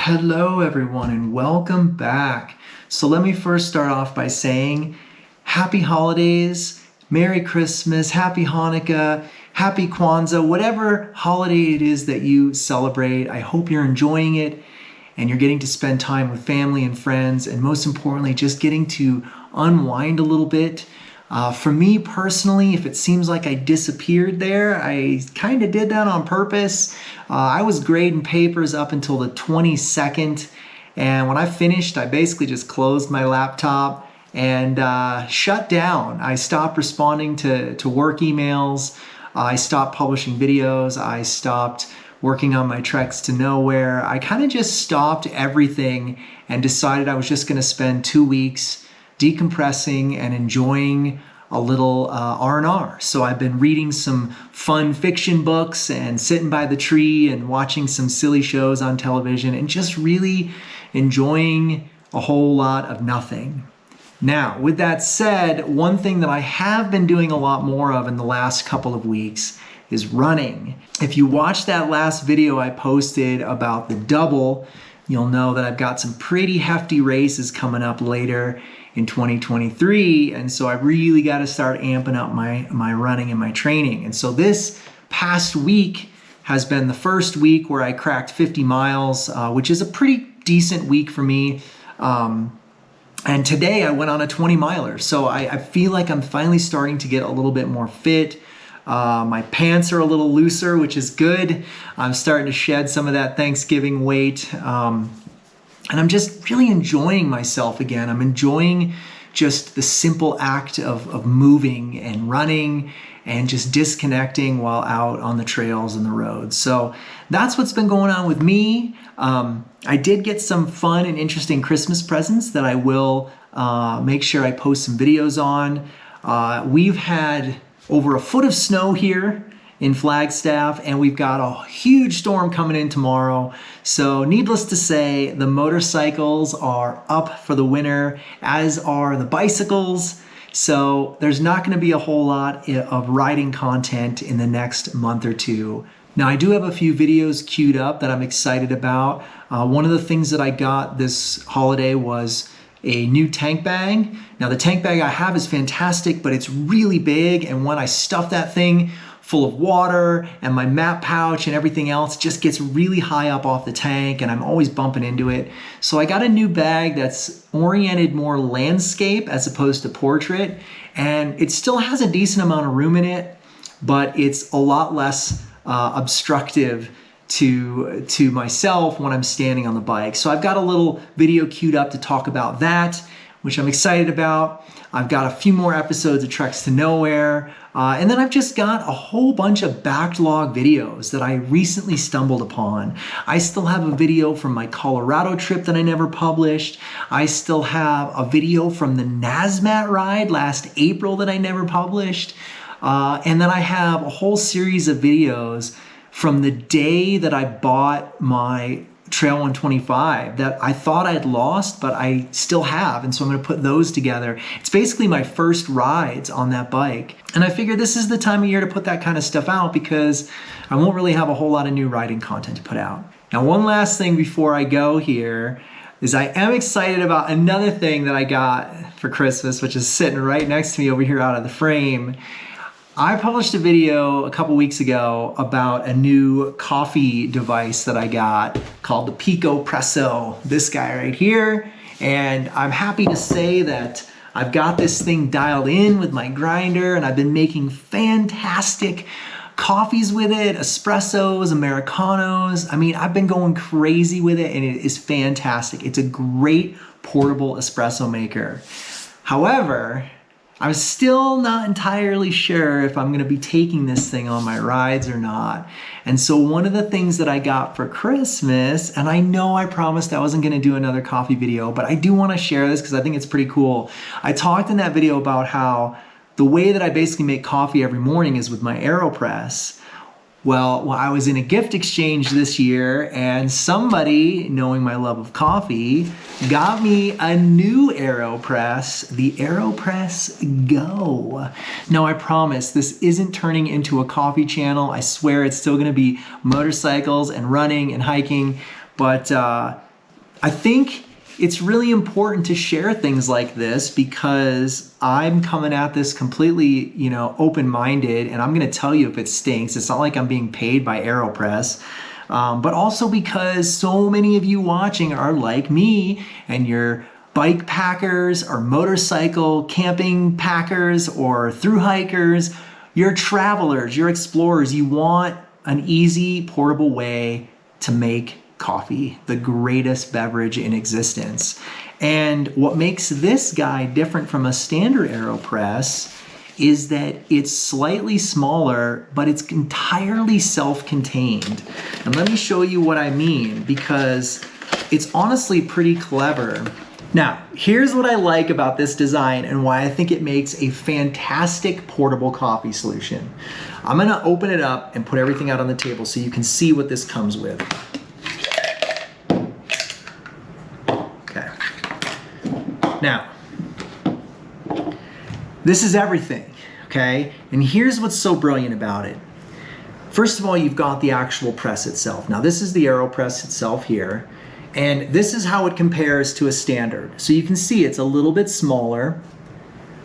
Hello everyone and welcome back. So let me first start off by saying happy holidays, Merry Christmas, Happy Hanukkah, Happy Kwanzaa, whatever holiday it is that you celebrate. I hope you're enjoying it and you're getting to spend time with family and friends, and most importantly, just getting to unwind a little bit. For me personally, if it seems like I disappeared there, I kind of did that on purpose. I was grading papers up until the 22nd, and when I finished, I basically just closed my laptop and shut down. I stopped responding to work emails. I stopped publishing videos. I stopped working on my treks to nowhere. I kind of just stopped everything and decided I was just going to spend 2 weeks decompressing and enjoying a little R&R. So I've been reading some fun fiction books and sitting by the tree and watching some silly shows on television and just really enjoying a whole lot of nothing. Now, with that said, one thing that I have been doing a lot more of in the last couple of weeks is running. If you watched that last video I posted about the double, you'll know that I've got some pretty hefty races coming up later in 2023, and so I really got to start amping up my running and my training. And so this past week has been the first week where I cracked 50 miles, which is a pretty decent week for me. And today I went on a 20 miler, so I feel like I'm finally starting to get a little bit more fit. My pants are a little looser, which is good. I'm starting to shed some of that Thanksgiving weight. And I'm just really enjoying myself again. I'm enjoying just the simple act of moving and running and just disconnecting while out on the trails and the roads. So that's what's been going on with me. I did get some fun and interesting Christmas presents that I will make sure I post some videos on. We've had over a foot of snow here in Flagstaff, and we've got a huge storm coming in tomorrow. So needless to say, the motorcycles are up for the winter, as are the bicycles. So there's not going to be a whole lot of riding content in the next month or two. Now, I do have a few videos queued up that I'm excited about. One of the things that I got this holiday was a new tank bag. Now, the tank bag I have is fantastic, but it's really big, and when I stuff that thing full of water and my map pouch and everything else, just gets really high up off the tank, and I'm always bumping into it. So I got a new bag that's oriented more landscape as opposed to portrait, and it still has a decent amount of room in it, but it's a lot less obstructive to myself when I'm standing on the bike. So I've got a little video queued up to talk about that, which I'm excited about. I've got a few more episodes of Treks to Nowhere. And then I've just got a whole bunch of backlog videos that I recently stumbled upon. I still have a video from my Colorado trip that I never published. I still have a video from the Nazmat ride last April that I never published. And then I have a whole series of videos from the day that I bought my Trail 125 that I thought I'd lost, but I still have. And so I'm going to put those together. It's basically my first rides on that bike. And I figure this is the time of year to put that kind of stuff out because I won't really have a whole lot of new riding content to put out. Now, one last thing before I go here is I am excited about another thing that I got for Christmas, which is sitting right next to me over here out of the frame. I published a video a couple weeks ago about a new coffee device that I got called the Pico Presso, this guy right here. And I'm happy to say that I've got this thing dialed in with my grinder, and I've been making fantastic coffees with it, espressos, Americanos. I mean, I've been going crazy with it, and it is fantastic. It's a great portable espresso maker. However, I'm still not entirely sure if I'm going to be taking this thing on my rides or not. And so one of the things that I got for Christmas, and I know I promised I wasn't going to do another coffee video, but I do want to share this because I think it's pretty cool. I talked in that video about how the way that I basically make coffee every morning is with my AeroPress. Well, I was in a gift exchange this year, and somebody, knowing my love of coffee, got me a new AeroPress, the AeroPress Go. Now, I promise this isn't turning into a coffee channel. I swear it's still gonna be motorcycles and running and hiking, but I think it's really important to share things like this because I'm coming at this completely, open-minded, and I'm gonna tell you if it stinks. It's not like I'm being paid by AeroPress, but also because so many of you watching are like me, and you're bike packers or motorcycle camping packers or thru hikers. You're travelers, you're explorers. You want an easy, portable way to make coffee, the greatest beverage in existence. And what makes this guy different from a standard AeroPress is that it's slightly smaller, but it's entirely self-contained. And let me show you what I mean, because it's honestly pretty clever. Now, here's what I like about this design and why I think it makes a fantastic portable coffee solution. I'm gonna open it up and put everything out on the table so you can see what this comes with. Okay. Now, this is everything, okay? And here's what's so brilliant about it. First of all, you've got the actual press itself. Now, this is the AeroPress itself here. And this is how it compares to a standard. So you can see it's a little bit smaller.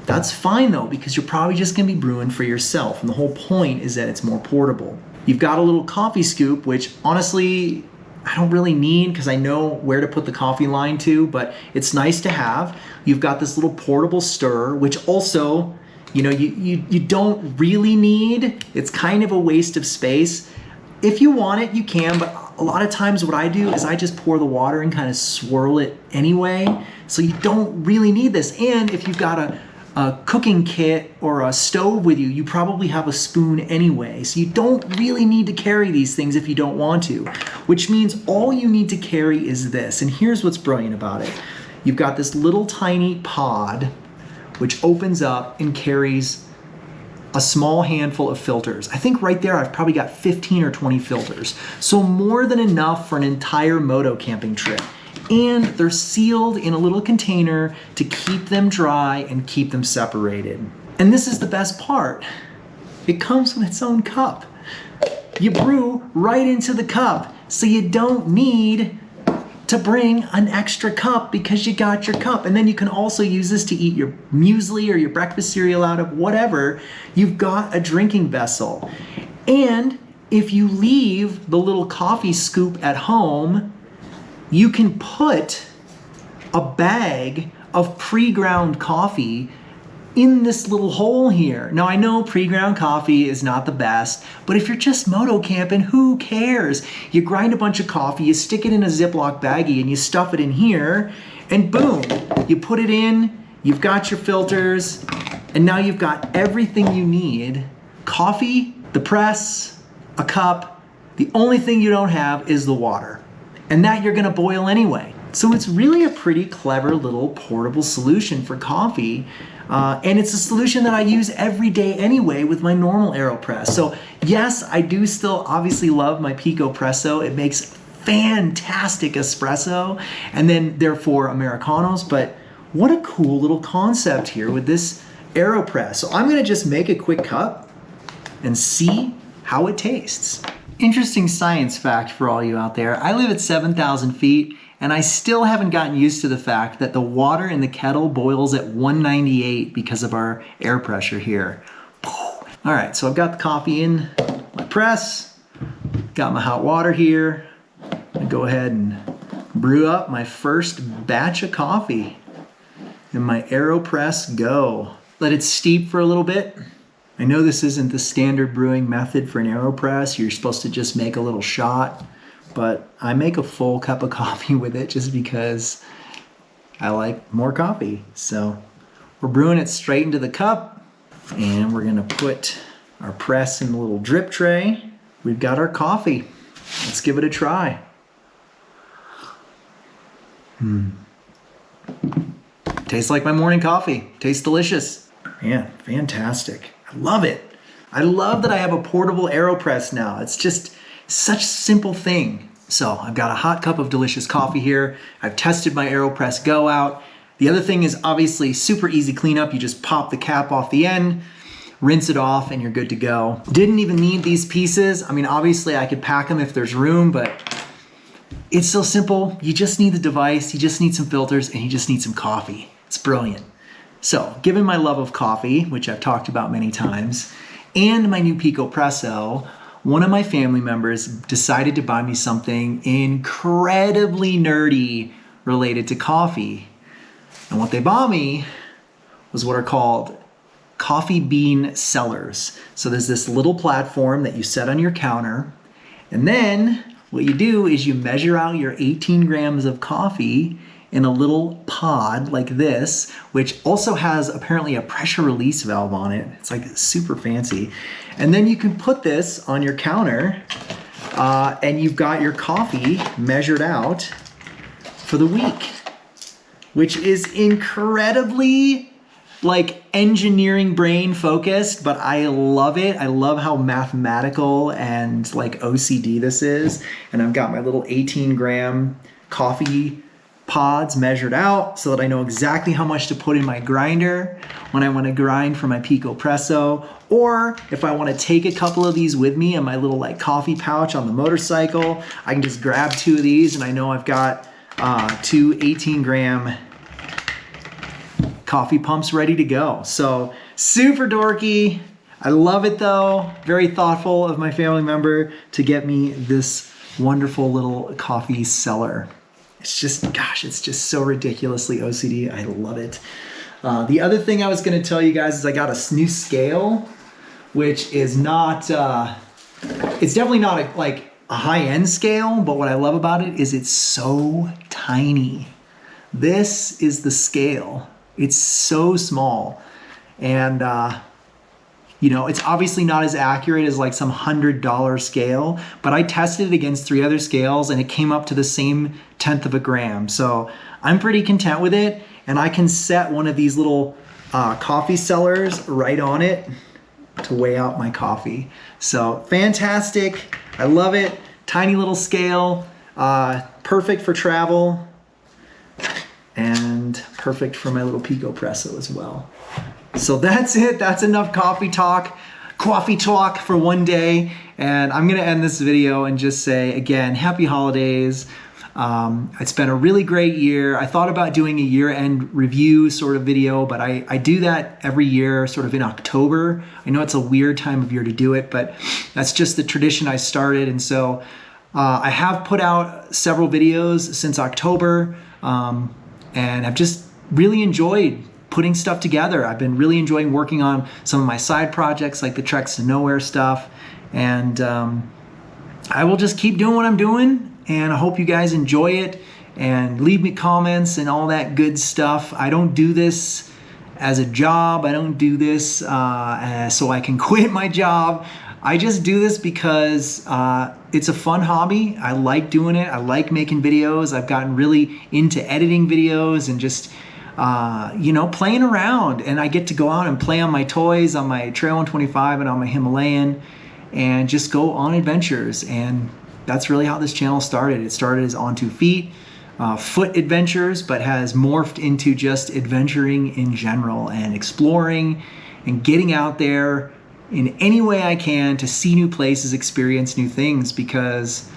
That's fine though, because you're probably just gonna be brewing for yourself. And the whole point is that it's more portable. You've got a little coffee scoop, which honestly, I don't really need because I know where to put the coffee line to, but it's nice to have. You've got this little portable stirrer, which also, you don't really need. It's kind of a waste of space. If you want it, you can, but a lot of times what I do is I just pour the water and kind of swirl it anyway. So you don't really need this. And if you've got a cooking kit or a stove with you, you probably have a spoon anyway. So you don't really need to carry these things if you don't want to, which means all you need to carry is this. And here's what's brilliant about it. You've got this little tiny pod, which opens up and carries a small handful of filters. I think right there I've probably got 15 or 20 filters. So more than enough for an entire moto camping trip. And they're sealed in a little container to keep them dry and keep them separated. And this is the best part. It comes with its own cup. You brew right into the cup, so you don't need to bring an extra cup because you got your cup. And then you can also use this to eat your muesli or your breakfast cereal out of, whatever. You've got a drinking vessel. And if you leave the little coffee scoop at home, you can put a bag of pre-ground coffee in this little hole here. Now I know pre-ground coffee is not the best, but if you're just moto camping, who cares? You grind a bunch of coffee, you stick it in a Ziploc baggie and you stuff it in here, and boom, you put it in, you've got your filters, and now you've got everything you need. Coffee, the press, a cup. The only thing you don't have is the water, and that you're gonna boil anyway. So it's really a pretty clever little portable solution for coffee. And it's a solution that I use every day anyway with my normal AeroPress. So yes, I do still obviously love my Pico Presso. It makes fantastic espresso and then therefore Americanos, but what a cool little concept here with this AeroPress. So I'm gonna just make a quick cup and see how it tastes. Interesting science fact for all you out there. I live at 7,000 feet and I still haven't gotten used to the fact that the water in the kettle boils at 198 because of our air pressure here. All right, so I've got the coffee in my press, got my hot water here. I'm gonna go ahead and brew up my first batch of coffee in my AeroPress Go. Let it steep for a little bit. I know this isn't the standard brewing method for an AeroPress. You're supposed to just make a little shot, but I make a full cup of coffee with it just because I like more coffee. So we're brewing it straight into the cup, and we're gonna put our press in the little drip tray. We've got our coffee. Let's give it a try. Tastes like my morning coffee. Tastes delicious. Man, fantastic. I love it. I love that I have a portable AeroPress now. It's just such a simple thing. So I've got a hot cup of delicious coffee here. I've tested my AeroPress Go out. The other thing is obviously super easy cleanup. You just pop the cap off the end, rinse it off, and you're good to go. Didn't even need these pieces. I mean, obviously I could pack them if there's room, but it's so simple. You just need the device, you just need some filters, and you just need some coffee. It's brilliant. So, given my love of coffee, which I've talked about many times, and my new Pico Presso, one of my family members decided to buy me something incredibly nerdy related to coffee. And what they bought me was what are called coffee bean sellers. So there's this little platform that you set on your counter, and then what you do is you measure out your 18 grams of coffee in a little pod like this, which also has apparently a pressure release valve on it. It's like super fancy. And then you can put this on your counter and you've got your coffee measured out for the week, which is incredibly like engineering brain focused, but I love it. I love how mathematical and like OCD this is. And I've got my little 18 gram coffee pods measured out so that I know exactly how much to put in my grinder when I want to grind for my Pico Presso, or if I want to take a couple of these with me in my little like coffee pouch on the motorcycle, I can just grab 2 of these and I know I've got 2 18 gram coffee pumps ready to go. So super dorky. I love it though. Very thoughtful of my family member to get me this wonderful little coffee seller. It's just, gosh, it's just so ridiculously OCD. I love it. The other thing I was going to tell you guys is I got a new scale, which is not, it's definitely not like a high-end scale, but what I love about it is it's so tiny. This is the scale. It's so small. And, you know, it's obviously not as accurate as like some $100 scale, but I tested it against 3 other scales and it came up to the same 1/10 of a gram. So I'm pretty content with it. And I can set one of these little coffee sellers right on it to weigh out my coffee. So fantastic. I love it. Tiny little scale, perfect for travel, and perfect for my little Pico Presso as well. So that's it. That's enough coffee talk for one day. And I'm gonna end this video and just say again, happy holidays. It's been a really great year. I thought about doing a year-end review sort of video, but I do that every year sort of in October. I know it's a weird time of year to do it, but that's just the tradition I started. And so I have put out several videos since October, and I've just really enjoyed putting stuff together. I've been really enjoying working on some of my side projects like the Treks to Nowhere stuff. And I will just keep doing what I'm doing. And I hope you guys enjoy it and leave me comments and all that good stuff. I don't do this as a job. I don't do this so I can quit my job. I just do this because it's a fun hobby. I like doing it. I like making videos. I've gotten really into editing videos and just, you know, playing around. And I get to go out and play on my toys, on my Trail 125 and on my Himalayan, and just go on adventures. And that's really how this channel started. It started as On 2 Feet, foot adventures, but has morphed into just adventuring in general and exploring and getting out there in any way I can to see new places, experience new things, because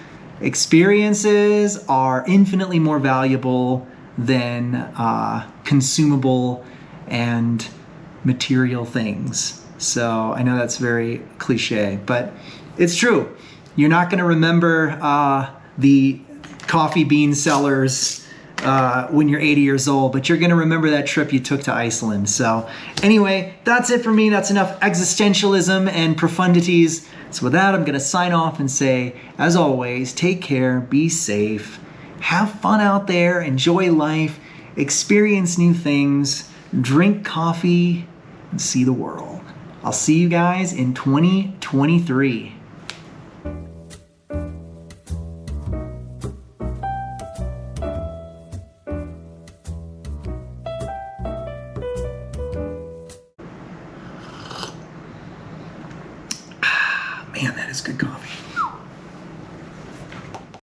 experiences are infinitely more valuable than consumable and material things. So I know that's very cliche, but it's true. You're not going to remember the coffee bean sellers when you're 80 years old, but you're going to remember that trip you took to Iceland. So anyway, that's it for me. That's enough existentialism and profundities. So with that, I'm going to sign off and say, as always, take care, be safe, have fun out there, enjoy life, experience new things, drink coffee, and see the world. I'll see you guys in 2023. Man, that is good coffee.